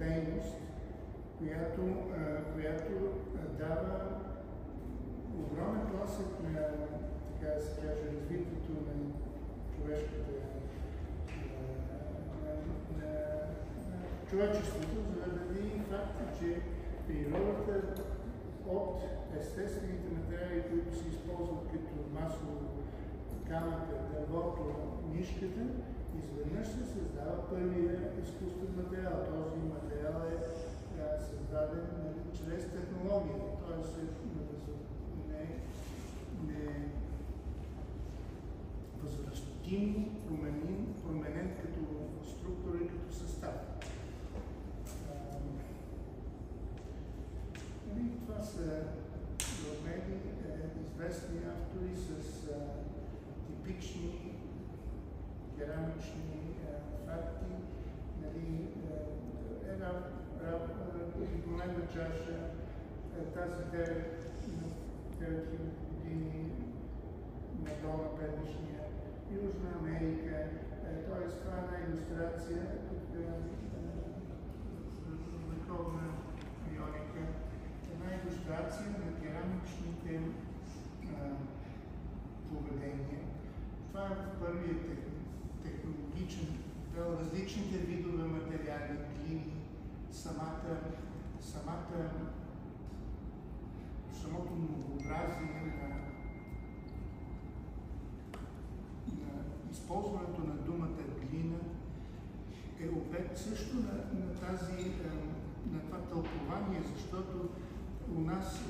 дейност, която дава огромен тласък на, така да се каже, развитието на човечеството, заради факта, че природата от естествените материали, които се използват като масово камъка, дървото, нишката, изведнъж се създава първия изкуствен материал. Този материал е създаден чрез технология, т.е. не възвръщимо променен като структура и като състав. Това са в мен известни автори с типични керамични факти. Една обикновена чаша, тази 9000 години надолу на предишния, Южна Америка, т.е. това е една илюстрация тук върховна ионика, една илюстрация на керамичните поведения. Това е в първият технологичен, различните видове материали, глини, самото многообразие на използването на думата глина е обект също на това тълкование, защото у нас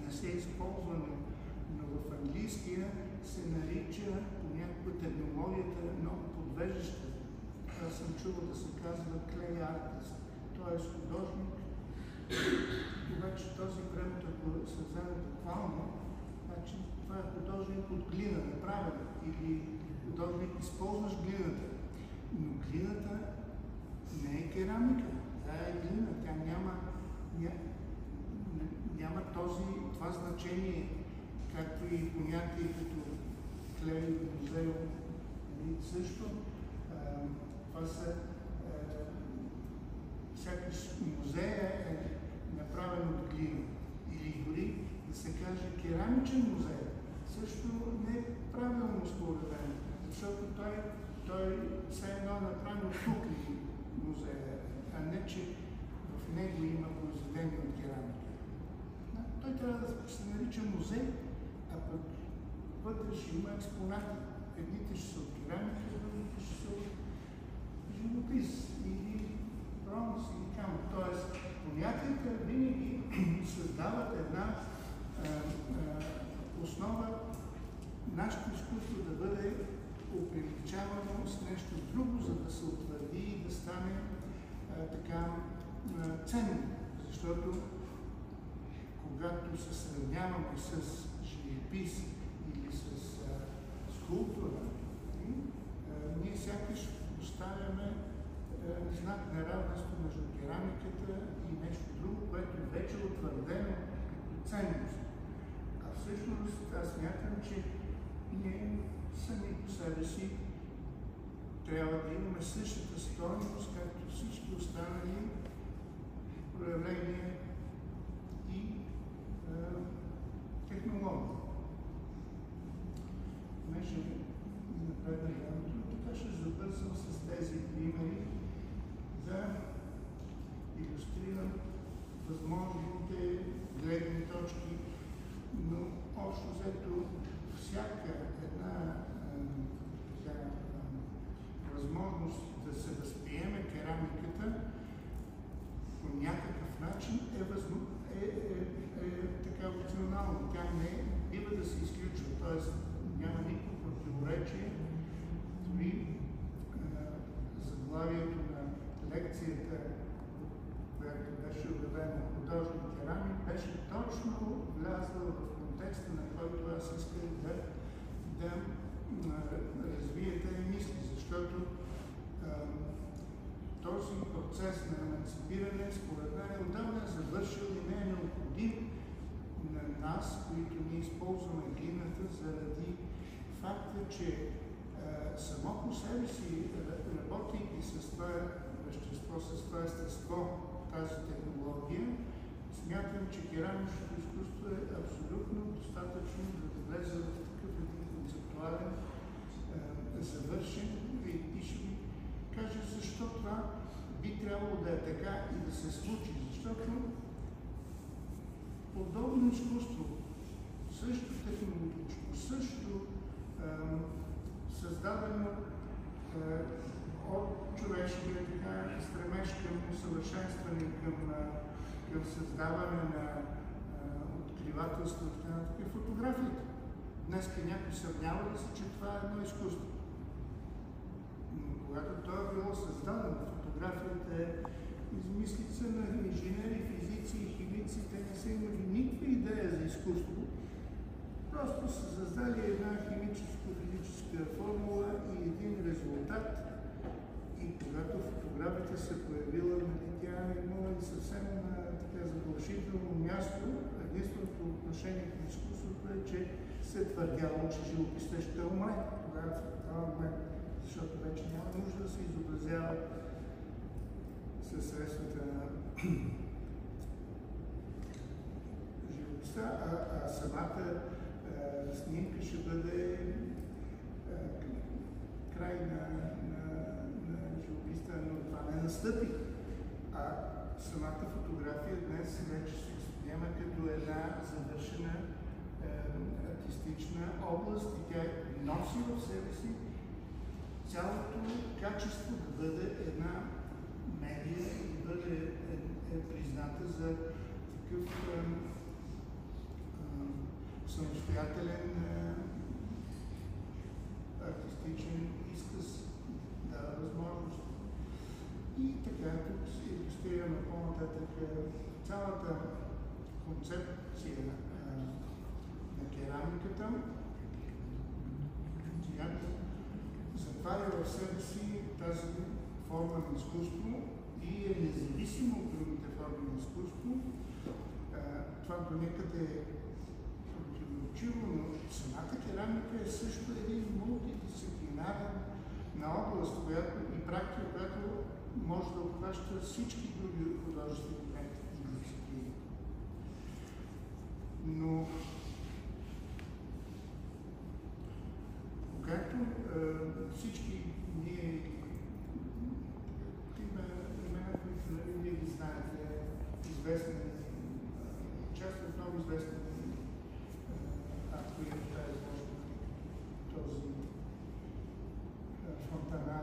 не се използва, но в английския се нарича понякога терминологията много подвеждаща. Аз съм чувал да се казва clay artist, т.е. художник. Обаче този превод, ако се вземе буквално, значи това е художник от глина, направен, или художник използваш глината. Но глината не е керамика, тя е глина, тя няма това значение, както и понятие като клей, музеум, също. Това са всяка музея е направен от глина. Или дори да се каже керамичен музей, също не е правилно според мен, защото той все едно е направен от кукли музея, а не че в него има произведение от керамика. Той трябва да се нарича музей, а пък вътре ще има експонати. Едните ще са от керамика, другите ще са от живопис или бронз или камък. Тоест, понятията винаги създават една основа нашето изкуство да бъде оприличавано с нещо друго, за да се утвърди и да стане така ценно. Защото когато се сравняваме с живопис или с скулптура, ние сякаш поставяме знак на равенство между керамиката и нещо друго, което вече е утвърдено като ценност. А всъщност аз смятам, че ние сами по себе си трябва да имаме същата стойност, както всички останали проявления и технологии. Понеже напредна времето, така ще забързам с тези примери да илюстрирам възможните гледни точки, но общо взето всяка една възможност да се възприеме керамиката по някакъв начин е така опционална. Тя не бива да се изключва, т.е. няма никакво противоречие. Дори заглавието на лекцията, която беше обявена художник керамик, беше точно влязла в контекста, на който аз исках да развия тези мисли, защото този процес на еманципиране, според мен, отдавна е завършил и не е необходим на нас, които ние използваме глината, заради факта, че само по себе си, работейки с това вещество, с това естество, тази технология, смятам, че керамичното изкуство е абсолютно достатъчно да влезе в такъв един концептуален, завършен и ще ви кажа защо това би трябвало да е така и да се случи. Защото подобно изкуство, също технологично, също създадено от човешкия стремеж към усъвършенстване, към създаване на откривателство и така нататък, фотографията. Днес някой съмнява ли се, че това е едно изкуство? Но когато то е било създадено, фотографията е измислица на инженери, физици и химици, те не са имали никаква идея за изкуство. Просто са създали една химическо-физическа формула и един резултат. И когато фотографията се появила, тя е имала и съвсем така задължително място. Единственото отношение към изкуството е, че се твърдяло, че живописът ще умре. Тогава в това момент, защото вече няма нужда да се изобразява със средствата на живописта, а самата снимка ще бъде край на живописта, но това не настъпи. А самата фотография днес вече се възприема като една завършена артистична област и тя носи в себе си цялото качество да бъде една медия и да бъде призната за такъв самостоятелен артистичен изказ, дава възможност. И така, тук се илюстрираме по-нататък цялата концепция на керамиката, която затваря в себе си тази форма на изкуство и е независимо от другите форми на изкуство. Това до някъде е противоречиво, но самата керамика е също един мултидисциплинарен на област, която и практика, която може да обхваща всички други художествени дисциплини. Но когато всички ние имена, които вие ги знаете, известни, част от много известни автори от тази този Фонтана.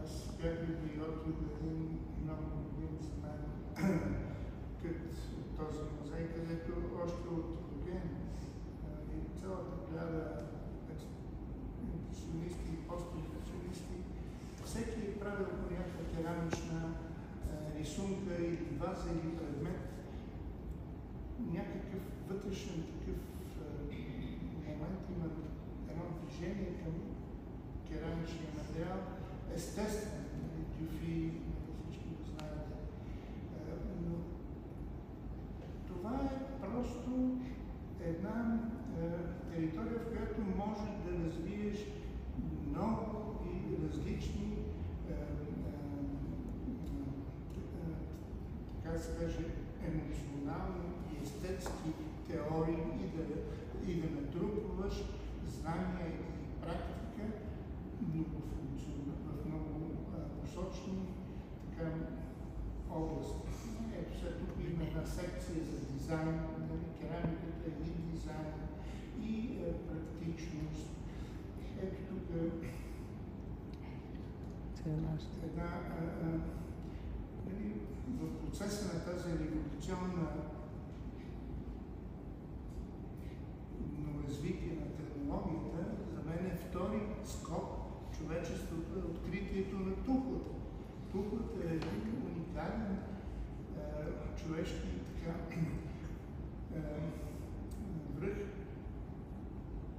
Аз бях библиотек един много години за мен от този музей, където още от Гоген цялата плеяда импресионисти и постимпресионисти, всеки е правил по някаква керамична рисунка или ваза или предмет, някакъв вътрешен такъв момент има едно движение към керамичния материал, естествено, Дюфи, всички го знаете, но това е просто една територия, в която може да развиеш много и различни, така се каже, емоционални и естетски теории и да натрупваш знания и практика в много посочни области. Ето сега тук има една секция за дизайн, керамиката е и дизайн, и практичност. Ето тук в процеса на тази революционна развитие на технологията, за мен е втори скок човечеството е откритието на тухлата. Тухлата е един уникален човешки връх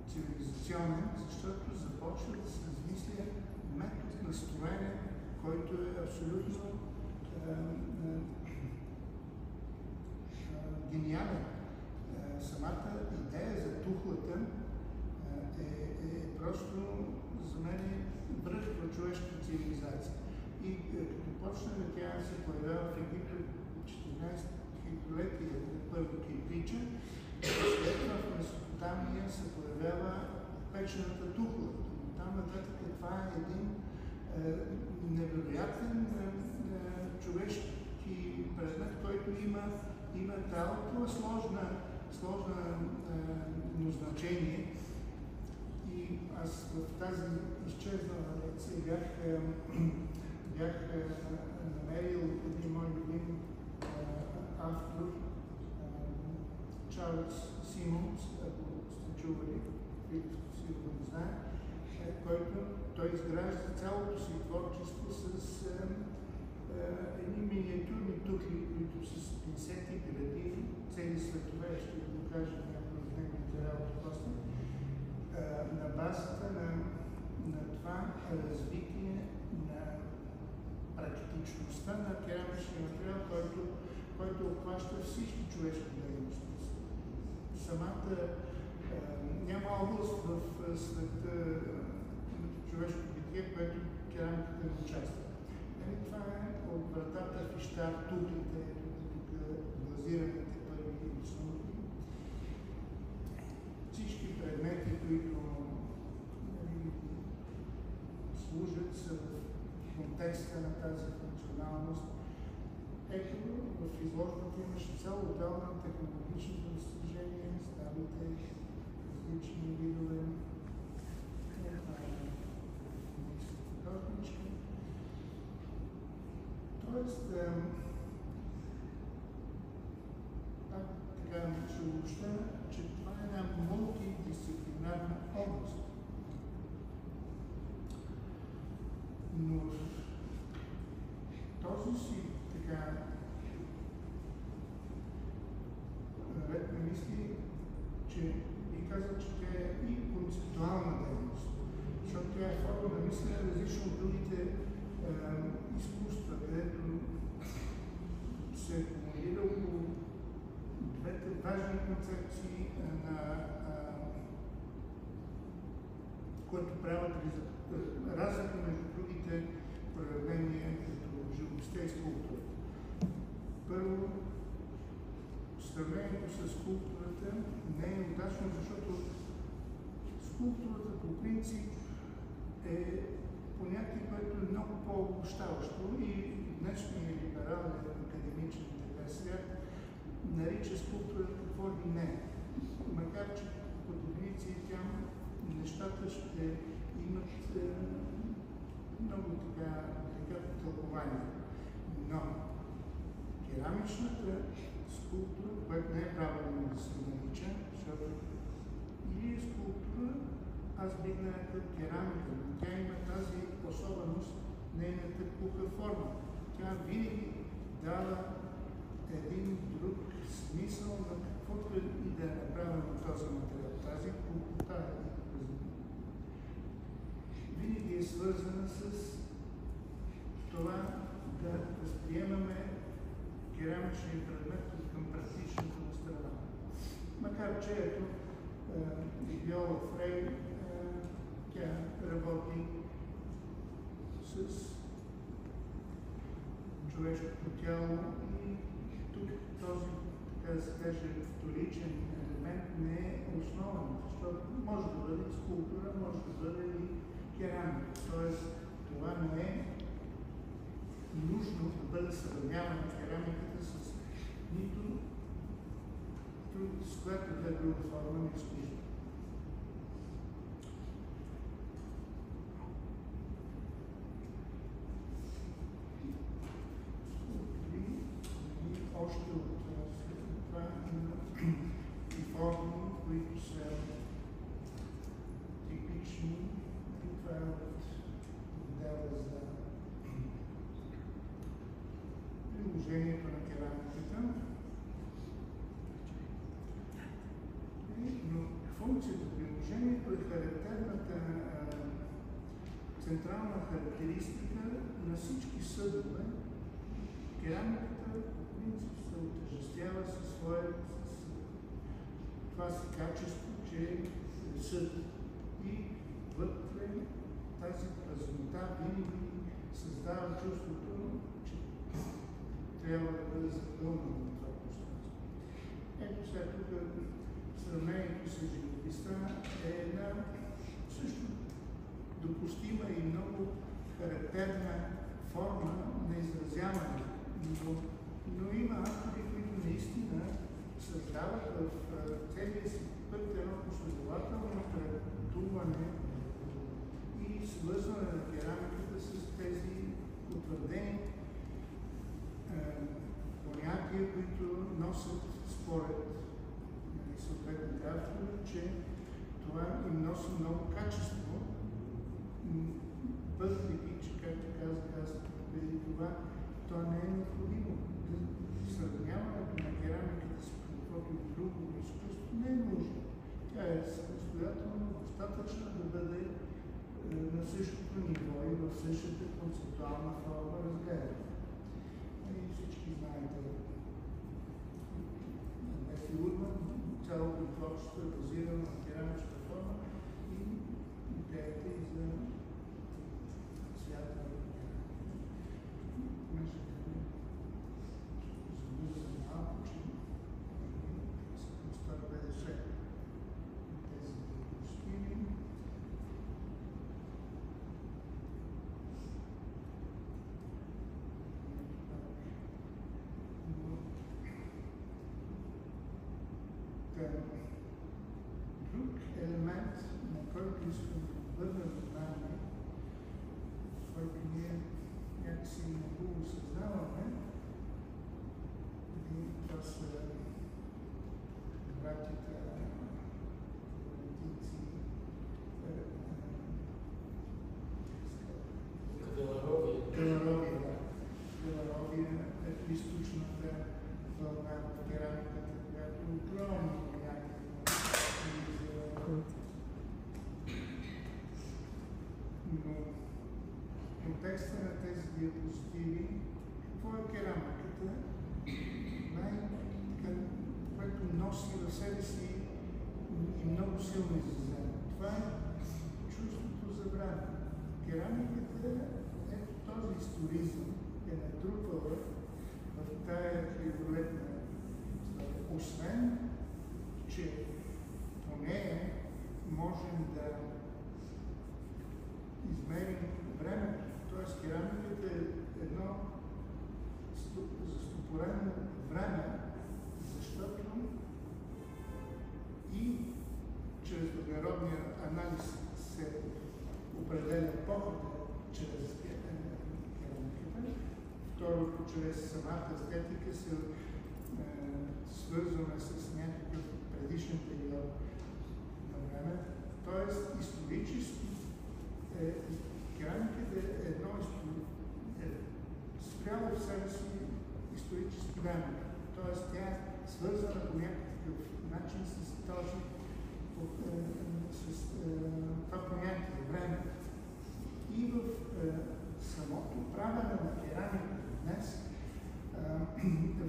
цивилизационен, защото започва да се размисля метод на строене, който е абсолютно гениален. Самата идея за тухлата е просто за мен връх в човешка цивилизация. И като почна тя се появява в Египет 14 хилядолетие първо кирпича, след това в Месопотамия се появява печената тухла. Там нататък това е един невероятен човешки предмет, който има толкова сложно значение. И аз в тази изчезнала лекция бях намерил един мой любим автор, Чарлз Симонс, ако сте чували, сигурно не знае, който той изгражда цялото си творчество с едни миниатюрни тухли, които с пинцети, градини, цели светове, ще ви покажа някои от неговите работи после, на базата на това развитие на практичността на керамичния материал, който обхваща всички човешки дейности. Самата няма област в света на човешко битие, което керамиката не участва. Това е от вратата в Иштар, тухлите, тук базираните първи основи. Всички предмети, които служат са в контекста на тази функционалност. Ето, в изложбата имаше цяло отдел на технологичното достижение, ставите различни видове. Това е художничка. Тоест, така ще обобща, че това е една мултидисциплинарна област. Но този си така ред на мисли, че би казал, че тя е и концептуална дейност, защото тя е форма на мислене, различно от другите изкуства, където се акумулира около двете важни концепции, които правят разлика между другите проявления, като живописта и скулптурата. Първо, сравнението с скулптурата не е удачно, защото скулптурата по принцип е понятие, което е много по-обобщаващо и днешния либерален академичен свят нарича скулптурата какво ли не. Макар че по дефиниция тя нещата ще имат много така деликатно тълкование. Но керамичната скулптура, която не е правилно да се нарича, защото или е скулптура, аз бих нарекал керамика, но тя има тази особеност, нейната куха форма. Тя винаги дава един друг смисъл на каквото и да е направено от този материал. Тази кухота винаги е свързана с това да възприемаме керамичния предмет към практичната му страна. Макар че ето Виола Фрей, тя работи с човешкото тяло и тук този, така да се каже, вторичен елемент не е основен, защото може да бъде скулптура, може да бъде и керамика. Тоест, това не е нужно да бъде съравнявана керамиката с нито с която да е друга форма на изкуство. Още от това и форми, които са типични, и това е от отдела за приложението на керамиката. Но функцията приложението е характерната централна характеристика на всички съдове. Керамиката по принцип се отъждествява със това си качество, че е съд. И вътре тази празнота винаги създава чувството, че трябва да бъде запълнено на това пространство. Ето сега тук сравнението с живописта е една също допустима и много характерна форма на изразяване, но има автори, които наистина създават в целия си път едно последователно претуване и свързване на керамиката с тези утвърдени понятия, които носят според съответните автори, че това им носи много качество, въпреки че, както казах преди това, то не е необходимо. Сравняването на керамиката с каквото и друго изкуство не е нужно. Тя е самостоятелно достатъчна да бъде на същото ниво и в същата концептуална форма разгледана. И всички знаете, Мети Урбан, цялото творчество е базирано на керамична форма и идеята и за свята на керамика. За малко, че се БДЖ тези диапозитиви. Друг елемент, на който искам да обърна внимание, който ние някакси много осъзнаваме, и това са братята валентинци, Каларовия е източната вълна в керамиката, която е огромно влияние но в контекста на тези диапозитиви, какво е керамиката? Което носи в себе си и много силно изразено. Това е чувството за време. Керамиката, ето този историзъм е натрупала в тая хилядолетна история. Освен, че по нея можем да измерим времето. Т.е. керамиката е едно застопорено време, защото и чрез въглеродния анализ се определя епохата чрез керамиката. Второто, чрез самата естетика се свързваме с някакъв предишен период на време. Тоест, исторически керамиката е едно спряло в себе си исторически време. Тоест, тя е свързана по някакъв начин с това понятие време. И в самото правене на керамика днес,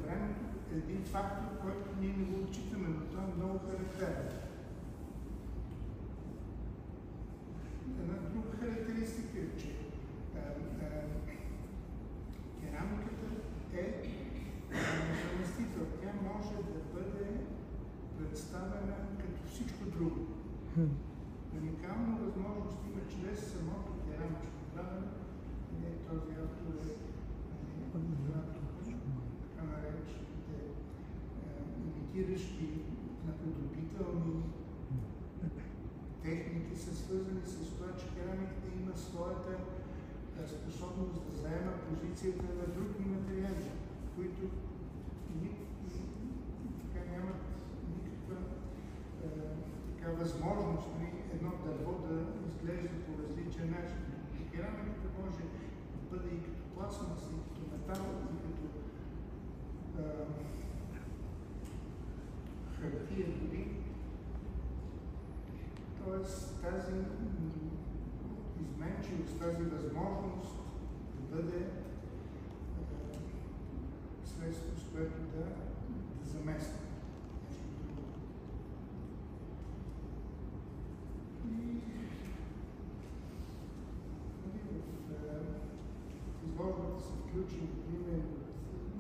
времето е един фактор, който ние не го отчитаме, но това е много характерен. Една друга характеристика е, че керамиката е заместител. Тя може да бъде представена като всичко друго. Уникална възможност има чрез самото керамично правене. Този автор е така наречените имитиращи наподобителни техники са свързани с това, че керамиката има своята способност да заема позицията на други материали, които нямат никаква възможност едно дърво да изглежда по различен начин. Керамиката може да бъде и като пластмас, и като метал, и като хартия дори. Тоест тази изменчивост, тази възможност да бъде средство, с което да замества нещо друго. включим, например,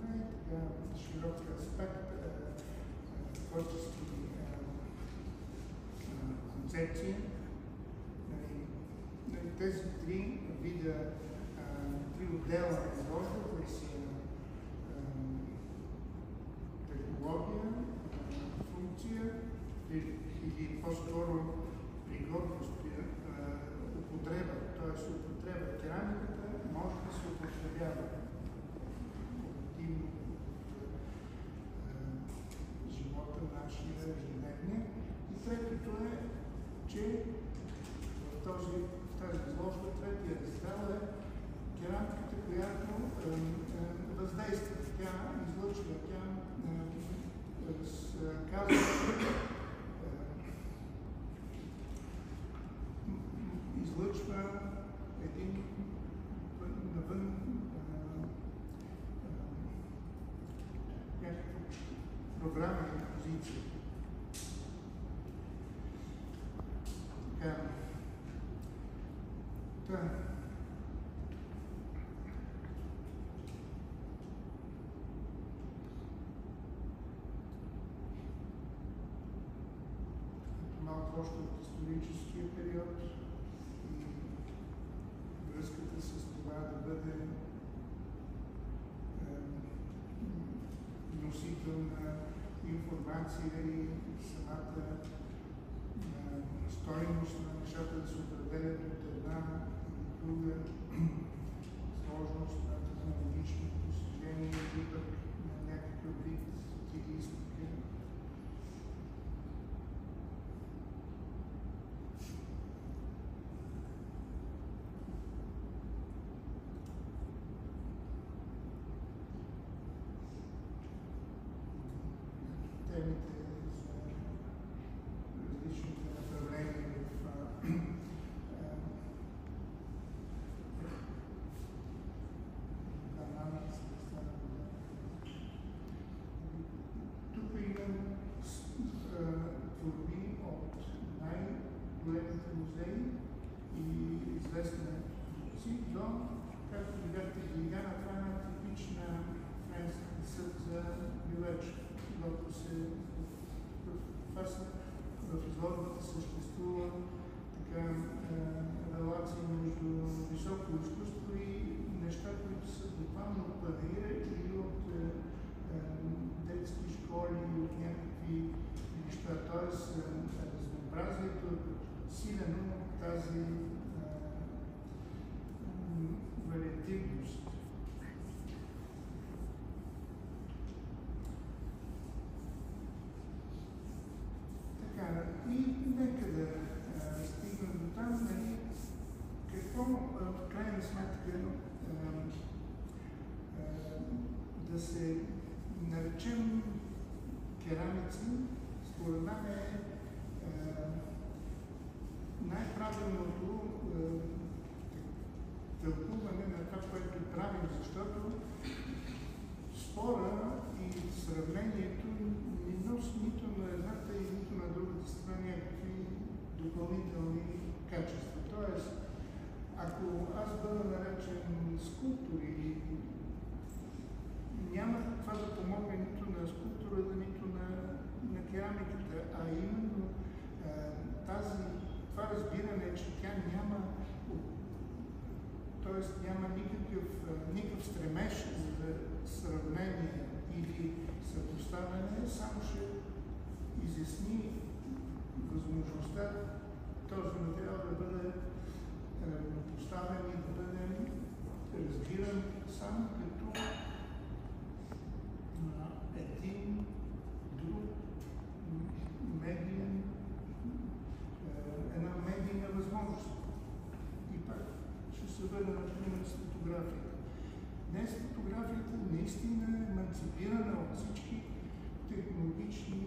най-широк аспект творчески концепции. Тези три вида, три отдела на изложбата са технология, функция или по-скоро пригодност, употреба, т.е. употреба. Керамиката може да се употребява от живота, нашия ежедневния. И третото е, че в тази изложба третия раздел е керамиката, която въздейства. Тя излъчва, тя излъчва един навън някаква програма или позиция. Малко още от историческия период и връзката с това да бъде носител на информация и самата стойност на нещата да се определят от една или друга сложност на технологични постижения или пък на някакъв вид стилистика. Темите за различните направления в каналът. Тук има творби от най-големите музеи и известни творци до, както видяхте, Гигана, това е типична френска съд за бюлеч. В изложбата съществува така релация между високо изкуство и неща, които са буквално от панаира или от детски школи или от някакви неща. Тоест, разнообразието е силено от тази вариативност. И нека да стигнем до там, нали, какво в крайна сметка да се наречем керамици, според мен е най-правилното тълкуване на това, което правим, защото спора и сравнението не носи нито на едната и нито на другата страна някакви допълнителни качества. Тоест, ако аз бъда наречен скулптор или няма това да помогне нито на скулптурата, нито на керамиката, а именно това разбиране, че тя няма, т.е. няма никакъв стремеж за сравнение или съпоставяне, само ще изясни възможността този материал да бъде поставен и да бъде разбиран само като един друг медиен, една медийна възможност. И пак ще се върна, например, с фотографията. Днес фотографията наистина е еманципирана от всички технологични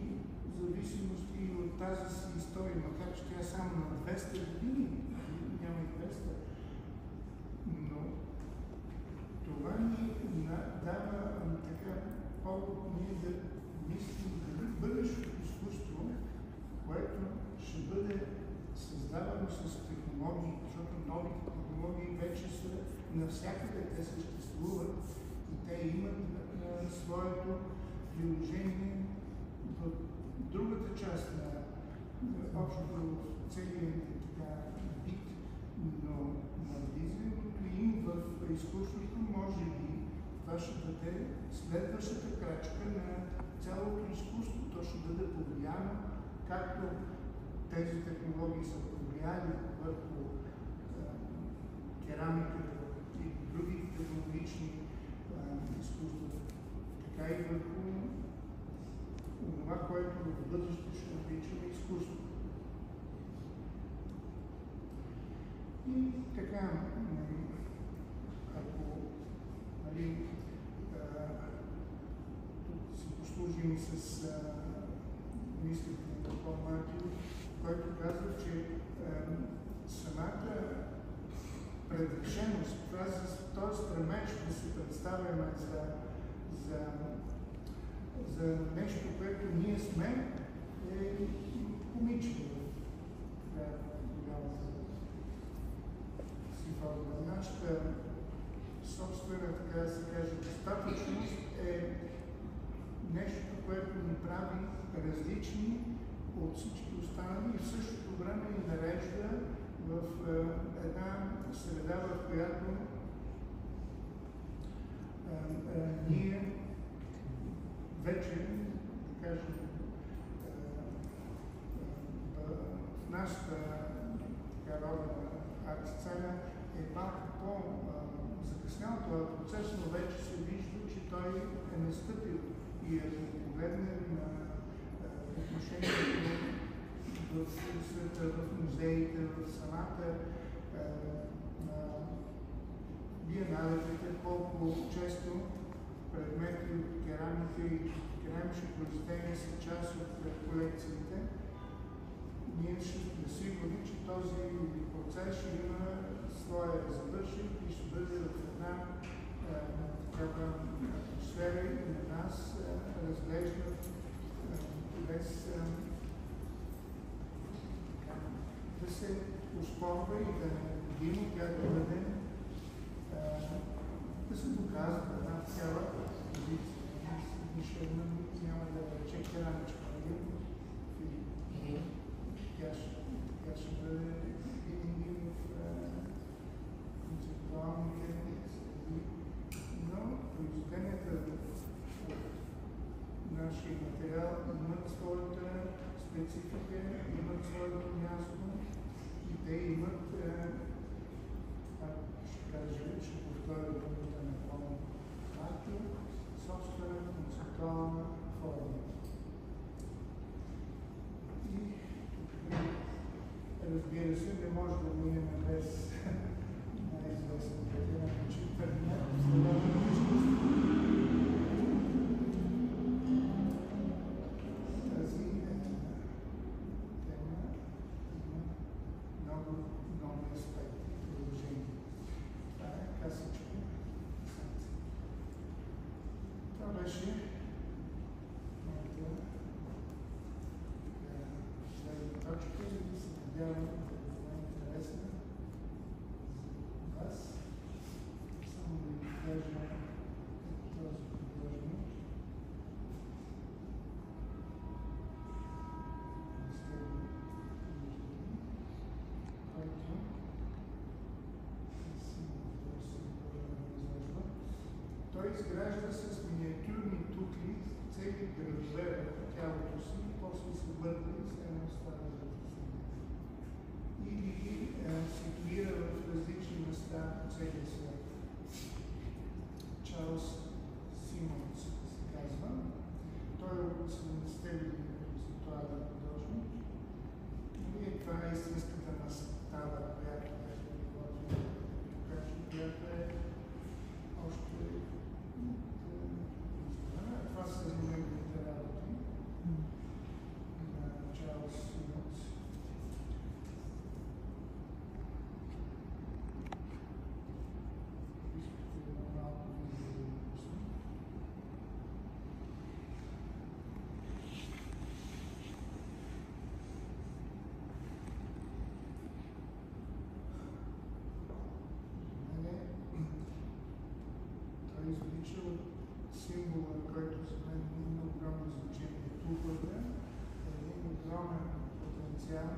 зависимости от тази си история, макар че тя е само на 200 години, няма и 200. Но това ни дава така повод ние да мислим дали бъдещото изкуство, което ще бъде създавано с технологии, защото новите технологии вече са навсякъде, те съществуват. приложение в другата част на общото целия бит, но навлизането им в изкуството, може би, това ще бъде следващата крачка на цялото изкуство. То ще бъде повлияно, както тези технологии са повлияли върху керамиката и други технологични изкуства, така и върху това, което в бъдеще ще наричаме изкуство. И така, ако тук си послужим с мислите на Пол Мартин, който казва, че самата предрешеност, този стремеж да се представяме за нещо, което ние сме, е комично. Нашата собствена, така да се каже, достатъчност е нещо, което ни прави различни от всички останали и в същото време ни нарежда в една среда, в която ние вече, да кажем, в нашата родна арт-сцена е малко по-закъснял този процес, но вече се вижда, че той е настъпил. И ако погледнем на отношението в света, в музеите, в самата биеналетите, колко често предмети от керамика и керамични произведения са част от колекциите, ние ще сме сигурни, че този процес ще има своя завършек и ще бъде в една такава атмосфера и на нас разглеждат без да се успорва и да не е необходимо тя да бъде да се доказва една цяла позиция. Нищо няма да рече керамичка. Тя ще бъде винаги в концептуалните среди, но произведенията от нашия материал имат своята специфика, имат своето място и те имат, ще кажа, ще повторя думата на Пол Мартин, собствена концептуална форма. Разбира се, не може да минем без най-известната тема на предмет, следователно изкуство. Тази тема има много нови аспекти и приложения. Това е касичко. Това беше моята следна точка и се надявам да е много интересна за вас. Само да ви кажа този художник. Той изгражда с миниатюрни тухли цели градове в тялото си и после се върне и се остава за и ги ситуира в различни места по целия свят. Чарлз Симонс се казва. Той е от 70-те години концептуален художник. И това е истинската настава, която беше подготвена, която е още това са неговите работи на Чарлз Симонс. Той извлича от символа, който за мен има огромно значение. Тухлата е един огромен потенциал.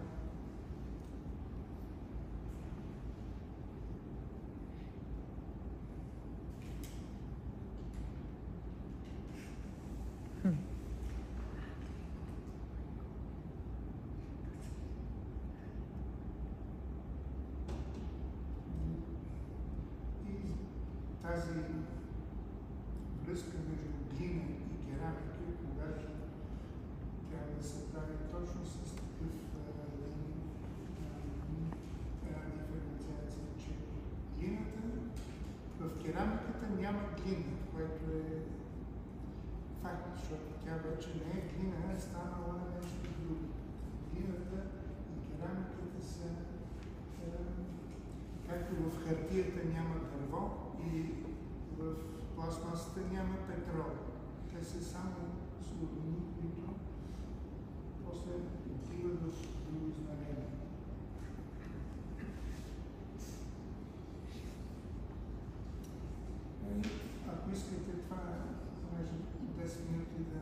Тази връзка между глина и керамика, когато трябва да се прави точно с такъв диференциация, че глината в керамиката няма глина, което е факт, защото тя вече не е глина, е станала нещо друго. Глината и керамиката са както в хартията няма дърво и в пластмасата няма петрол. Те са само суровини, които после отиват в друго измерение. Ако искате това, понеже 10 минути да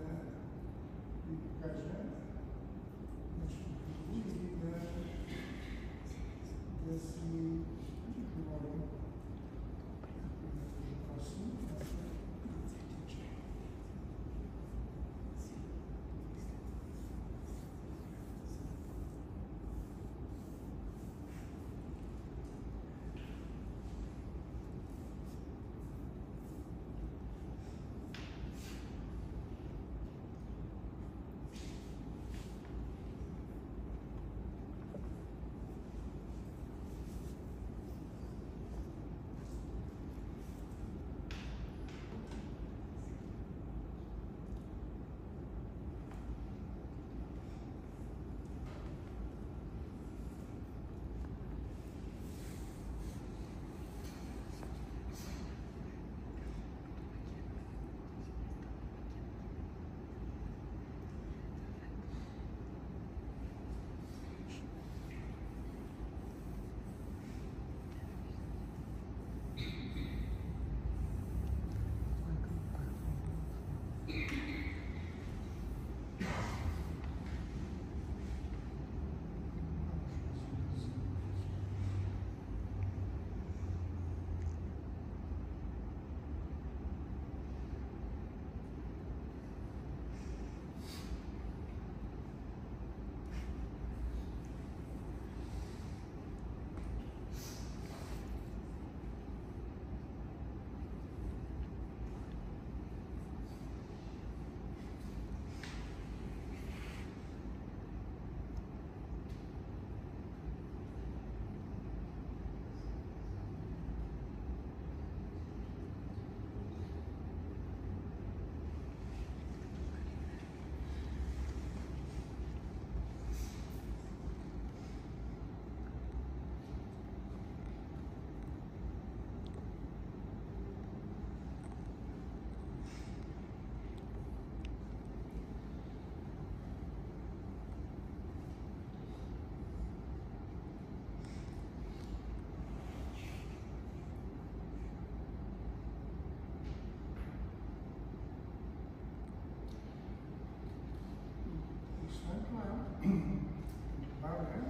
ви покажа нещо друго или да си говорим.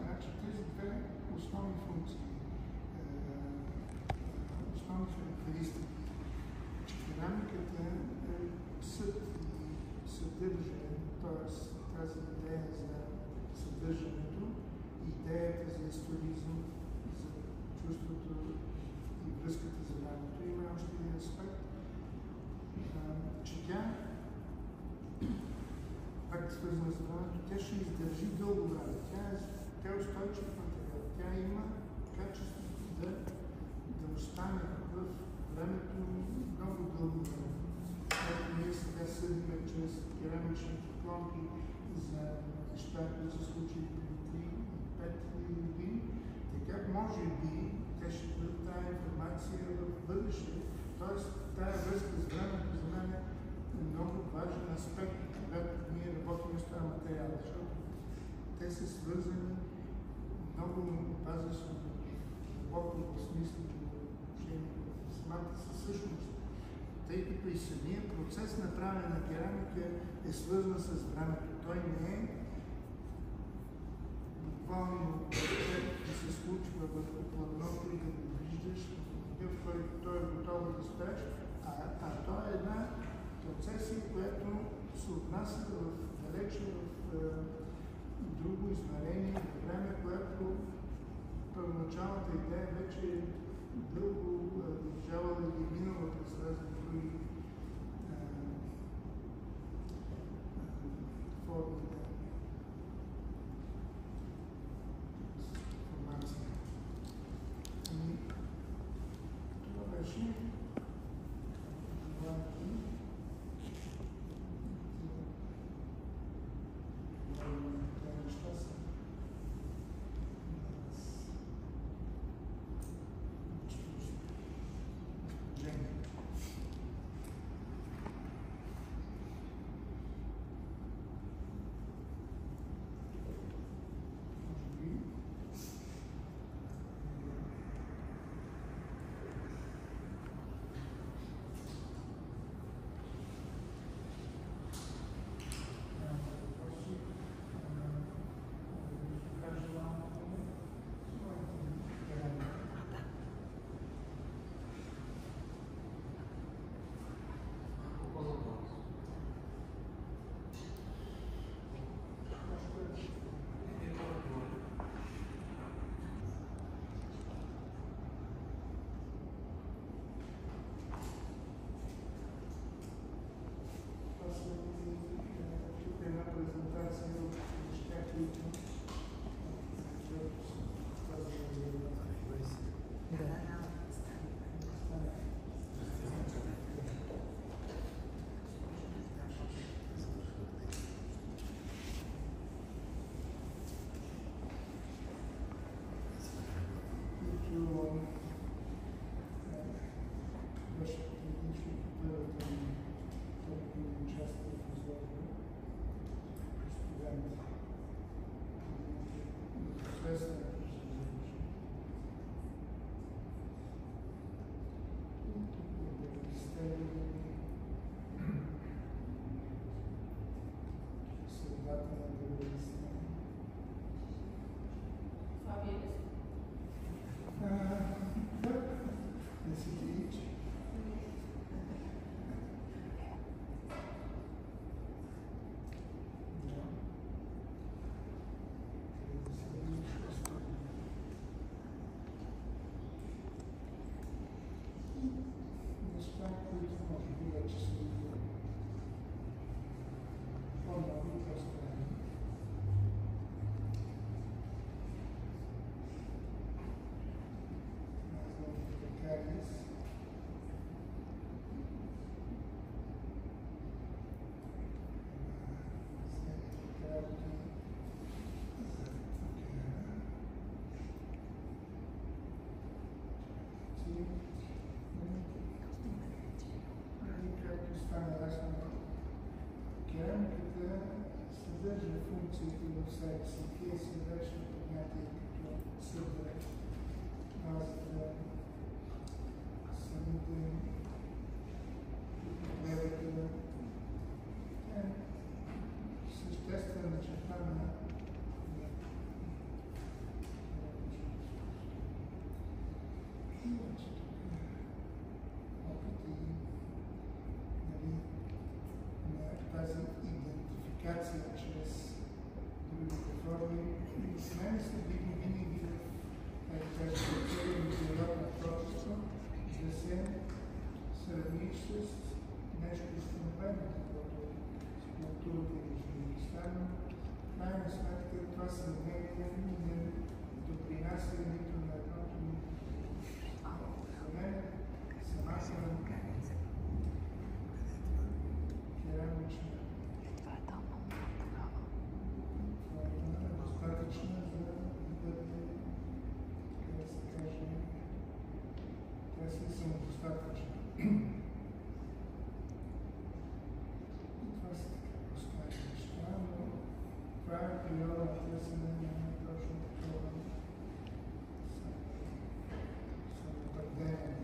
Значи тези две основни функции, основни характеристики, че керамиката е съд и съдържа, т.е. тази идея за съдържането, идеята за историзъм, за чувството и връзката за времето. Има още един аспект, че тя, пак свързана с времето, тя ще издържи дълго време. Тя е устойчив материал. Тя има качеството да остане в времето много дълго време. Ето ние сега съдиме чрез керамичните клонки за неща, които се случили преди 3-5 години. Така може би те ще бъдат тази информация в бъдеще. Тоест тази връзка с времето за мен е много важен аспект, когато ние работим с този материал, защото те са свързани много базисно, дълбоко в смисъл на отношение в самата със същност. Те тъй като и самия процес на правене на керамика е свързан с времето. Той не е буквално да се случва върху платното и да го виждаш в който той е готов да спреш, а то е една процесия, която се отнася далече в друго измерение на време, което първоначалната идея вече е дълго държала да ги минала през разни други форми на информация. Това беше керамиката съдържа функциите в себе си. Тие се връщат понятие като съдържа базата, самите употребата. Е съществена черта на тази идентификация чрез другите форми. И с мен се види винаги в целия период на творчество да се сравниш с нещо установено, каквото скулптурата или живописта, но в крайна сметка това сравнение не допринася нито на едното, нито на другото. За мен самата керамична достатъчна, за да бъде, така да се каже, тя си е самодостатъчна. И това са така пространни неща, но това е периода на търсене на точно такова самопределение.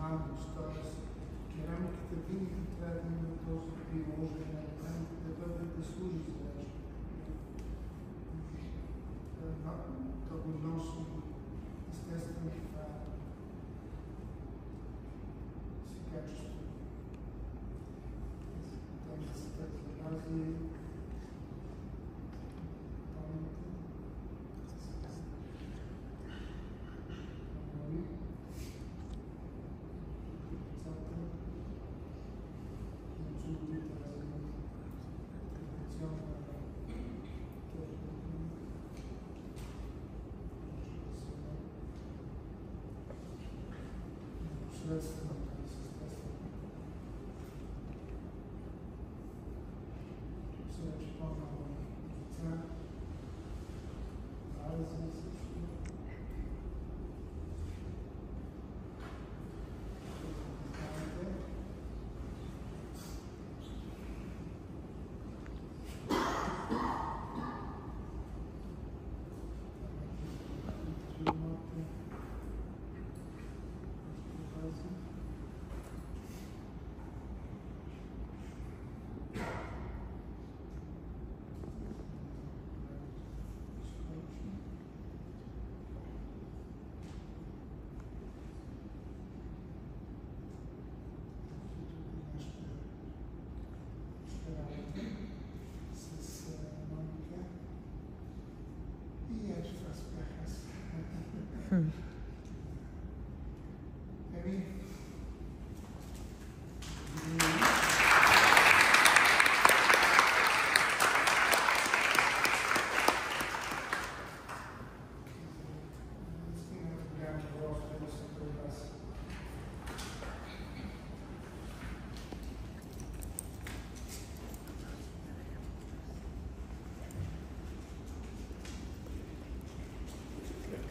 функционалност, т.е. керамиката винаги трябва да има този приложен елемент, да служи за нещо. Да го носи естествено това си качество. Там да се предпази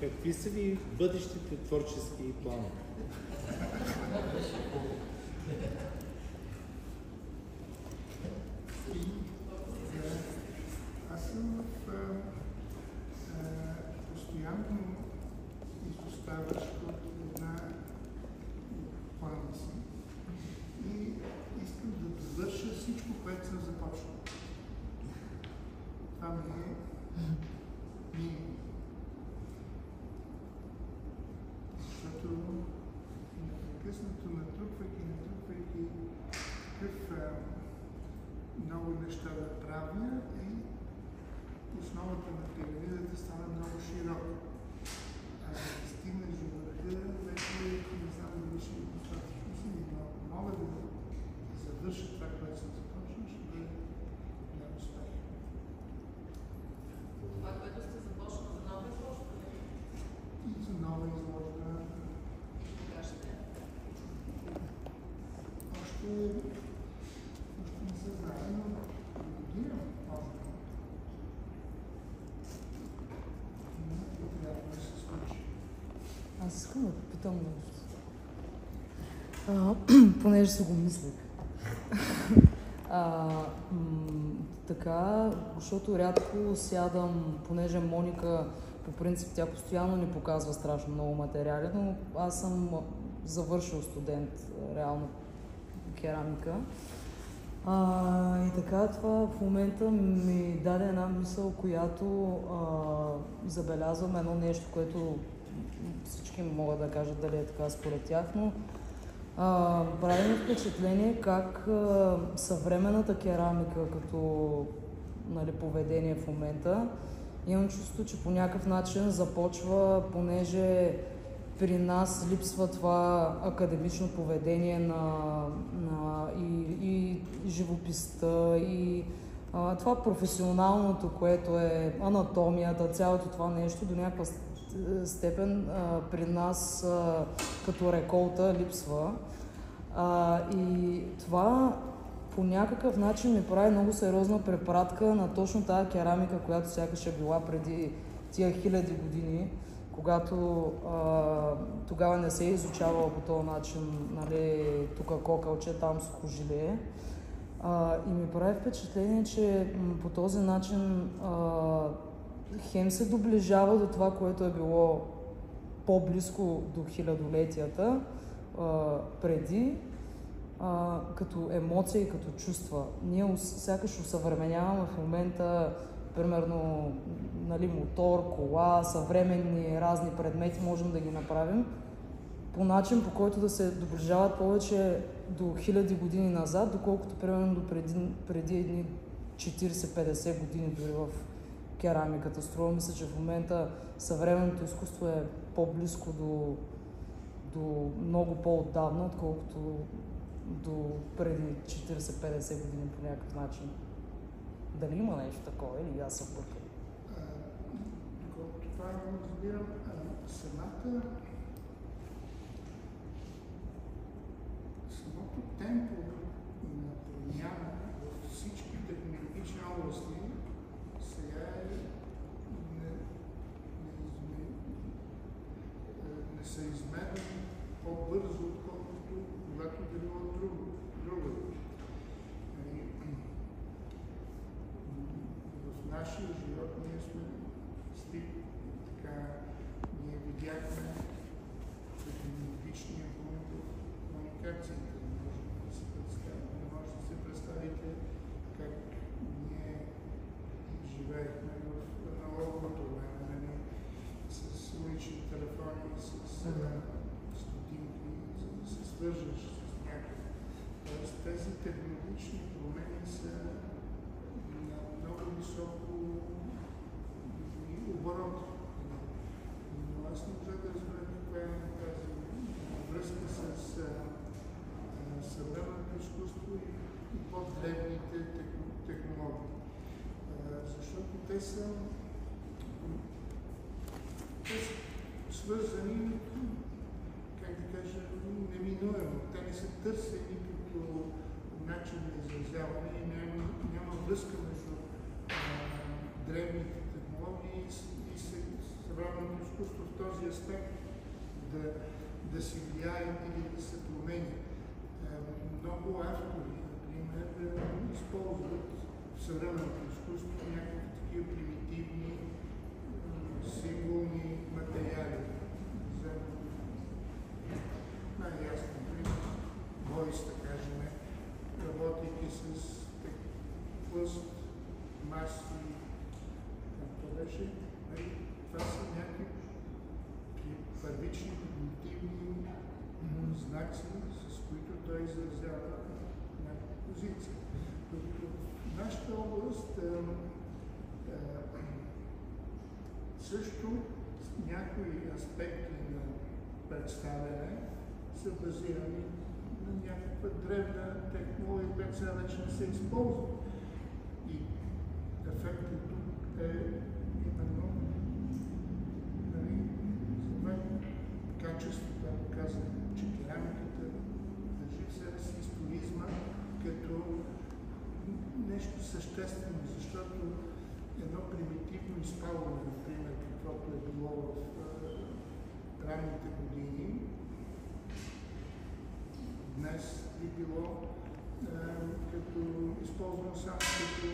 Какви са ви бъдещите творчески планове? Аз съм в постоянно изоставащ от една плана си и искам да довърша всичко, което съм започнал. Това ми е минимум. Защото непрекъснато натрупвайки такъв много неща да правя и основата на пирамидата стана много широка. А за да стигнеш до върха, вече не знам дали ще има достатъчно сили, но мога да завърша това, което съм започнал, ще бъде голям успех. Това, което сте започнал за нова изложба? И за нова изложба. Кога ще? Още не се знае, но година може. Трябва да се случи. Аз искам да попитам нещо. Понеже си го мислех. Така, защото рядко сядам, понеже Моника, по принцип, тя постоянно ни показва страшно много материали, но аз съм завършил студент, реално, керамика. И така, това в момента ми даде една мисъл, която забелязвам едно нещо, което всички могат да кажат дали е така според тях, но прави ми впечатление как съвременната керамика като поведение в момента, имам чувство, че по някакъв начин започва, понеже при нас липсва това академично поведение и живописта, и това професионалното, което е анатомията, цялото това нещо до някаква степен при нас като реколта липсва. И това по някакъв начин ми прави много сериозна препратка на точно тази керамика, която сякаш е била преди тия хиляди години, когато тогава не се е изучавала по този начин, нали, тук кокълче, там сухожилие. И ми прави впечатление, че по този начин хем се доближава до това, което е било по-близко до хилядолетията, преди, като емоция и като чувства. Ние сякаш усъвременяваме в момента, примерно, нали, мотор, кола, съвременни разни предмети, можем да ги направим по начин, по който да се доближават повече до 1000 години назад, доколкото примерно до преди едни 40-50 години дори в керамиката. Струва ми се, че в момента съвременното изкуство е по-близко до много по-отдавна, отколкото до преди 40-50 години по някакъв начин. Дали има нещо такова или аз съм бъркал? Доколкото това разбирам, самото темпо на промяна във всички технологични области сега е несъизмерно по-бързо, отколкото когато да било друго. В нашия живот ние сме ние видяхме технологичния момент в комуникациите. Не може да се представите как ние живеехме в аналоговото време, с улични телефони, с стотинки, за да се свържеш с някой. Тоест тези технологични промени са на много високо оборот. Но аз не можа да разбера каква е тази връзка с съвременното изкуство и по-древните технологии. Защото те са свързани, как да кажа, неминуемо. Те не са търсени като начин на изразяване и няма връзка между древните технологии и съвременното изкуство в този аспект да си влияят или да се променят. Много автори, например, използват в съвременното изкуство някакви такива примитивни символни материали. Най-ясно, например, Бойс, да кажем, работейки с плъст, маси, както беше, това са някакви първични примитивни знаци, с които той изразява някаква позиция. Докато в нашата област също някои аспекти на представяне са базирани на някаква древна технология, която сега вече не се използва. И ефектът тук е именно качество, което казах, че керамиката държи в себе си историзма като нещо съществено, защото едно примитивно изпалване, например, каквото е било в ранните години, днес би било като използвано само като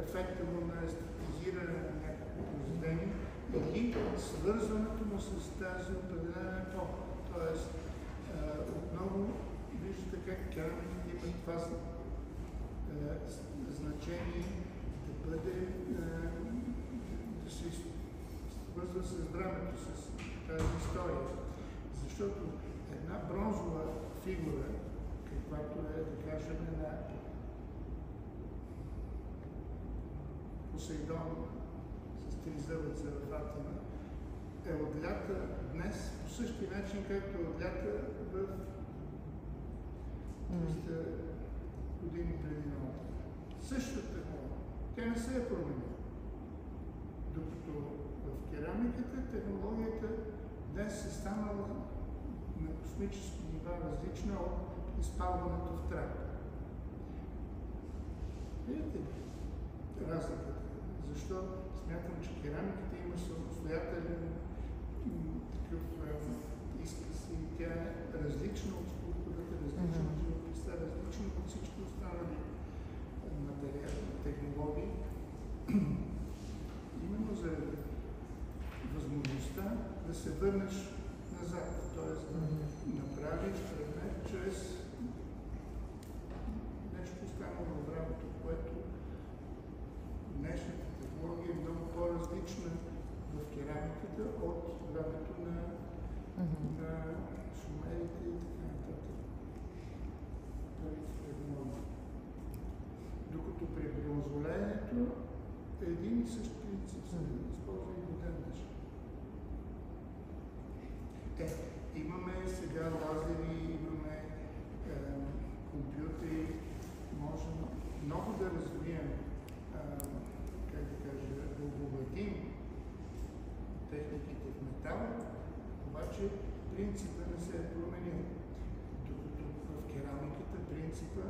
ефекта му на естетизиране на някакво произведение или свързването му с тази определена епоха. Тоест, отново виждате как керамиката има това значение да бъде, да се свързва с времето, с тази история. Защото една бронзова фигура, каквато е, да кажем, на Посейдон с три зъбеца в Атина, е отлята днес по същия начин, както е отлята в 300 години преди новата. Същата технология. Тя не се е променила. Докато в керамиката технологията днес е станала на космически нива различна от изпалването в трак. Видите ли разликата? Защо смятам, че керамиката има самостоятелен такъв изказ и тя е различна от скулптурата, различна от живописта, различна от всички останали материали, технологии. Именно заради възможността да се върнеш назад, т.е. да направиш предмет чрез нещо останало в времето, което днешната технология е много по-различна в керамиката от времето на шумерите и така нататък. Докато при бронзолеенето един и същ принцип се използва и до ден днешен. Имаме сега лазери, имаме компютри, можем много да развием, как да кажа, да обогатим техниките в метала, обаче принципът не се е променил. Докато в керамиката принципа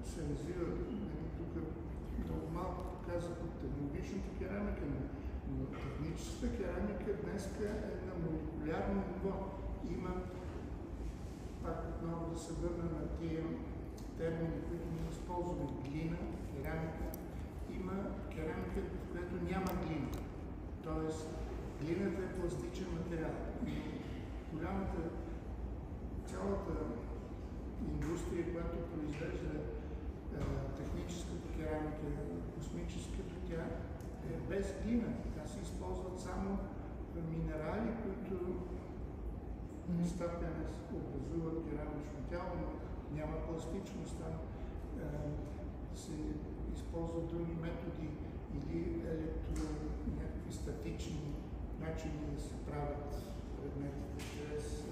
се развива, тук много малко казах от технологичната керамика, но техническата керамика днес е на молекулярно ниво. Има, пак отново да се върна на тия термини, които ние използваме, глина, керамика. Има керамика, в която няма глина. Тоест, глината е пластичен материал. Голямата, цялата индустрия, която произвежда техническата керамика, космическата, тя е без глина. Тя се използват само минерали, които постепенно образуват керамично тяло, но няма пластичност. Там се използват други методи или някакви статични начини да се правят предметите чрез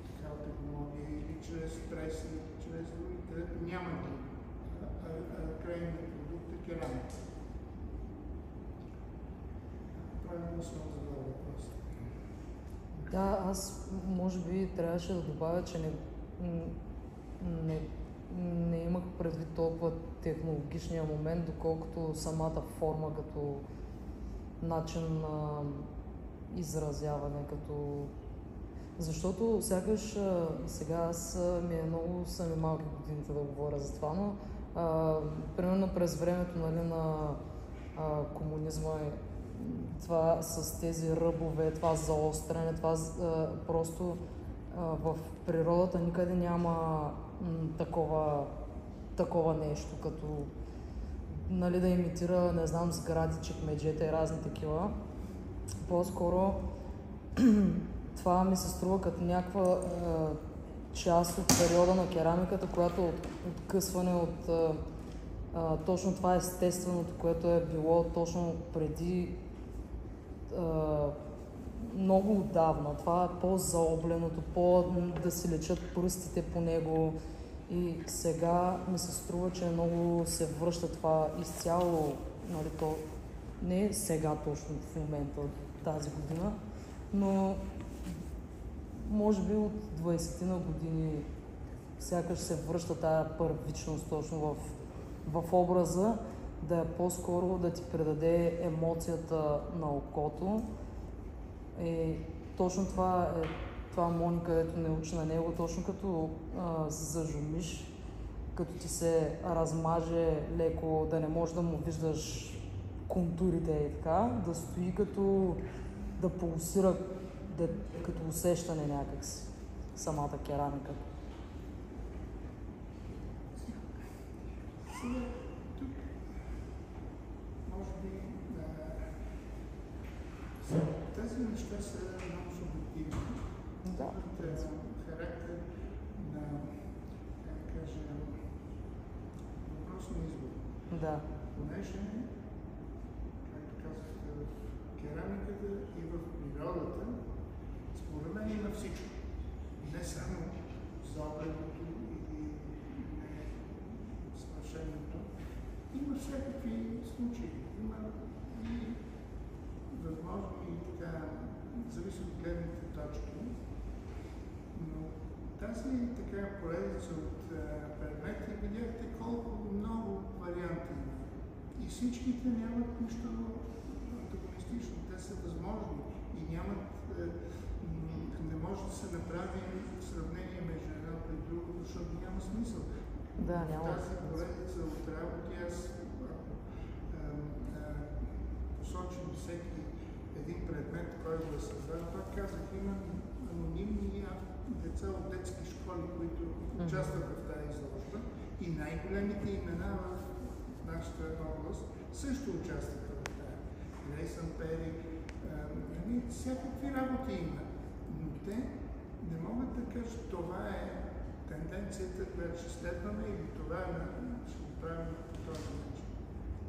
такава технология или чрез преси, чрез други, където няма глина, крайният продукт е керамика. Правилно съм задал въпрос. Да, аз може би трябваше да добавя, че не имах предвид толкова технологичния момент, доколкото самата форма като начин на изразяване, като... Защото сякаш сега аз ми е много сами малки годините да говоря за това, но примерно през времето, нали, на комунизма, това с тези ръбове, това заостряне, това просто в природата никъде няма такова нещо, като, нали, да имитира, не знам, сгради, чекмеджета и разни такива. По-скоро това ми се струва като някаква част от периода на керамиката, която е откъсване от точно това естественото, което е било точно преди много отдавна. Това е по-заобленото, да си лечат пръстите по него. И сега ми се струва, че много се връща това изцяло, нали, то не сега точно в момента, тази година, но може би от 20-на години сякаш се връща тая първичност точно в образа, да е по-скоро да ти предаде емоцията на окото. И точно това е Моника, където не учи на него, точно като зажумиш, като ти се размаже леко, да не можеш да му виждаш контурите и така, да стои като да пулсира, като усещане някакси самата керамика. Тук, може би, тези неща са много субективни. Да. Характер на, как да кажа, въпрос на избор. Да. Понеже, както казахте, в керамиката и в природата, според мен има всичко. Не само заобленото или свършеното. Има всякакви случаи. Има и възможно и така, зависи от гледните точки. Но тази така поредица от предмети, видяхте колко много варианти има. И всичките нямат нищо антагонистично. Те са възможни и нямат, не може да се направи сравнение между едното и друго, защото няма смисъл. Да, няма. Тази поредица от работи, аз ако посочим всеки един предмет, го е създал. Пак казах, има анонимни деца от детски школи, които участват в тази изложба и най-големите имена в нашата област също участваха в тази. Грейсън Пери, всякакви работи има, но те не могат да кажат, това е тенденцията, която ще следваме или това ще го правим по този начин.